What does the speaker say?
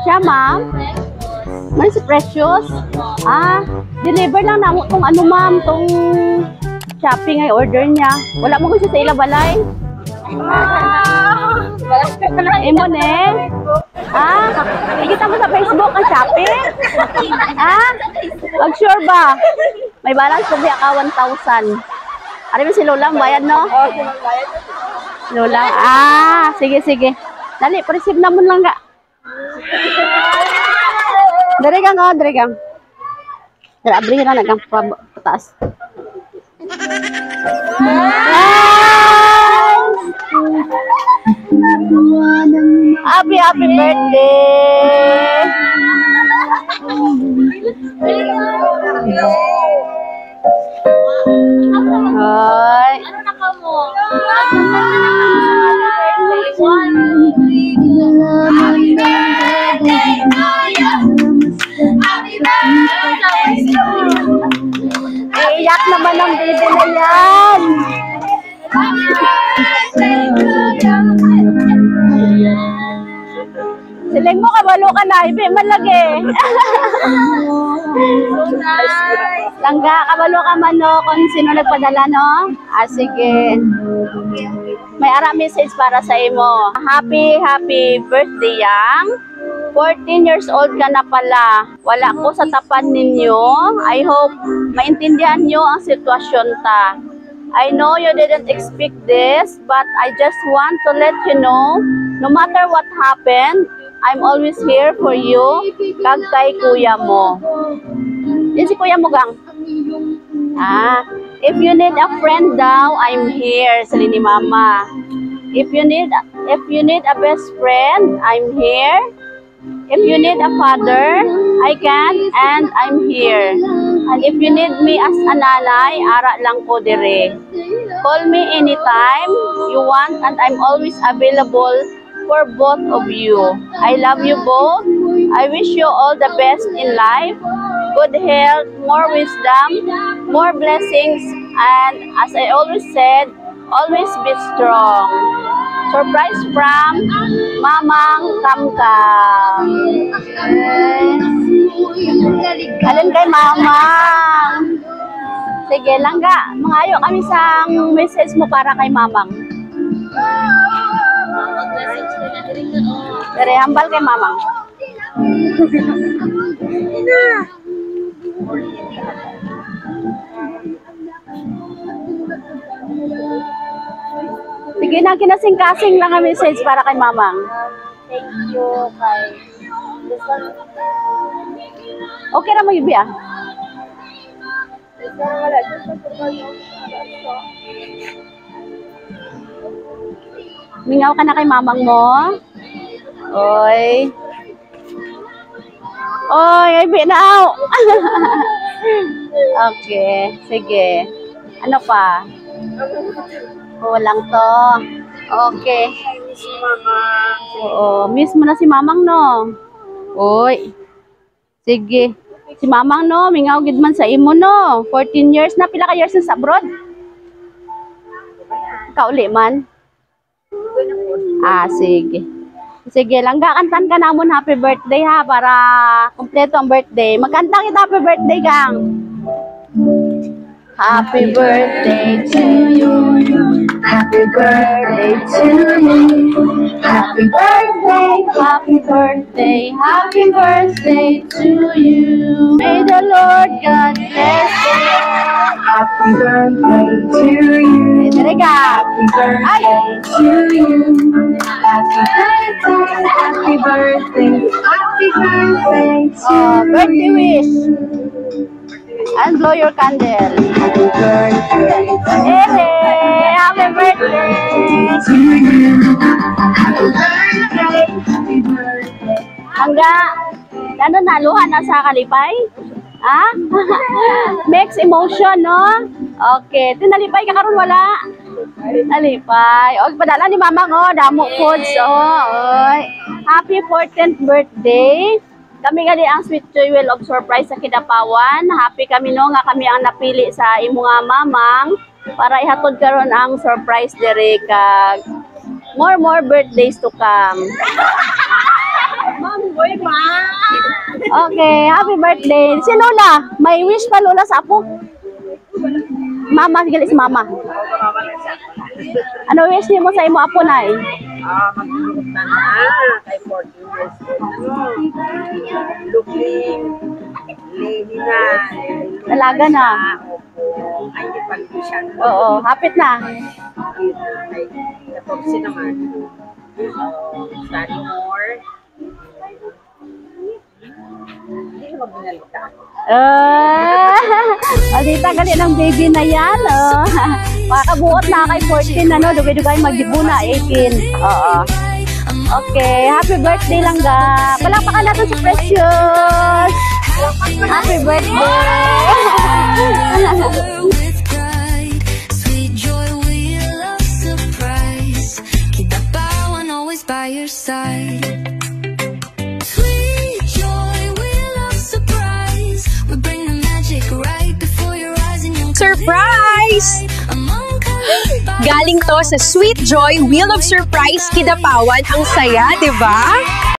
Siya, ma'am? Man si Precious? Ah, deliver lang na mo tong ano, ma'am, tong shopping ay order niya. Wala mo ko siya sa ilabalay. Imo ne? Ah, ikita mo sa Facebook ang shopping? Ah, mag-sure ba? May balance ko biya ka 1,000. Ano ba si Lola, bayad no? Lola, ah, sige, sige. Dali, receive na mo lang ka. Dari kang, oh, dari kang. Dari abri na nagang pataas. Happy, happy birthday! Hoy. Ano na ka mo? Iyak naman ang baby na yan. Siling mo, kabalo ka na. Ibi, malagi. Langga, kabalo ka man, no? Kung sino nagpadala, no? Ah, sige. May ara message para sa imo. Happy, happy birthday, yang. 14 years old ka na pala. Wala ko sa tapan ninyo. I hope maintindihan nyo ang sitwasyon ta. I know you didn't expect this, but I just want to let you know, no matter what happened, I'm always here for you, kag kay kuya mo. Yan si kuya mo, gang. Ah, if you need a friend daw, I'm here, sali ni mama. If you need a best friend, I'm here. If you need a father, I can and I'm here. And if you need me as a nanay, ara lang ko dire. Call me anytime you want and I'm always available for both of you. I love you both. I wish you all the best in life. Good health, more wisdom, more blessings, and as I always said, always be strong. Surprise from Mamang Kamkam. Alin kay Mamang. Sige, langga. Mangayo kami sa message mo para kay Mamang. Dari hambal kay Mamang. Sige na, kinasing-kasing lang ang message para kay Mamang. Thank you kay Okay na mo, Yubi, ah? Mingaw ka na kay Mamang mo? Oy. Oy, Yubi na, aw. Okay, sige. Ano pa? Walang to. Okay. miss mama. Oo, miss mo na si Mamang, no? Oy. Sige. Si Mamang, no? Mingaw gid man sa imo, no? 14 years na. Pila ka years na sa abroad? Kauli man? Ah, sige. Sige, langga, kantan ka namon happy birthday, ha? Para kompleto ang birthday. Magkanta kita happy birthday, gang. Happy birthday to you. Happy birthday to you. Happy birthday, happy birthday, happy birthday to you. May the Lord God bless you. Happy birthday to you. Happy birthday to you. Happy birthday, happy birthday, happy birthday to Oh, birthday you. wish. And blow your candle. Happy birthday Hey, happy birthday. to you. Happy birthday, happy birthday. Hangga, ano naluhan na sa kalipay? Ha? Mixed emotion, no? Okay. Tinalipay ka karon wala? Nalipay. O, padala ni Mama ko, damo foods. Oy. Happy 14th birthday. Kami gali ang sweet jewel of surprise sa Kidapawan. Happy kami no nga kami ang napili sa imo nga mamang para ihatod karon ang surprise diri kag more birthdays to come. Ma'am, boy, ma. Okay, happy birthday. Si Lola, may wish pa Lola sa apo? Mama, sige si Mama. Ano wish niyo mo sa imo apo na eh? Magdulog na kay 14 years old. Looking lady na. Talaga na. Opo. Ay, di pa siya. Oo, hapit na. Ay, 14 naman. Study more. Hindi mo binalita. Alita gali ng baby na yan. Makabuot na kay 14 ano, dugay-dugay magibo na 18. Oo. Okay, happy birthday lang ga. Palakpakan natin si Precious. Happy birthday. with pride, sweet joy, wheel of surprise. Kidapawan always by your side. Sweet joy, wheel of surprise. We bring the magic right before your eyes and you'll Surprise! among colors by Galing to sa Sweet Joy Wheel of Surprise Kidapawan. Ang saya, di ba?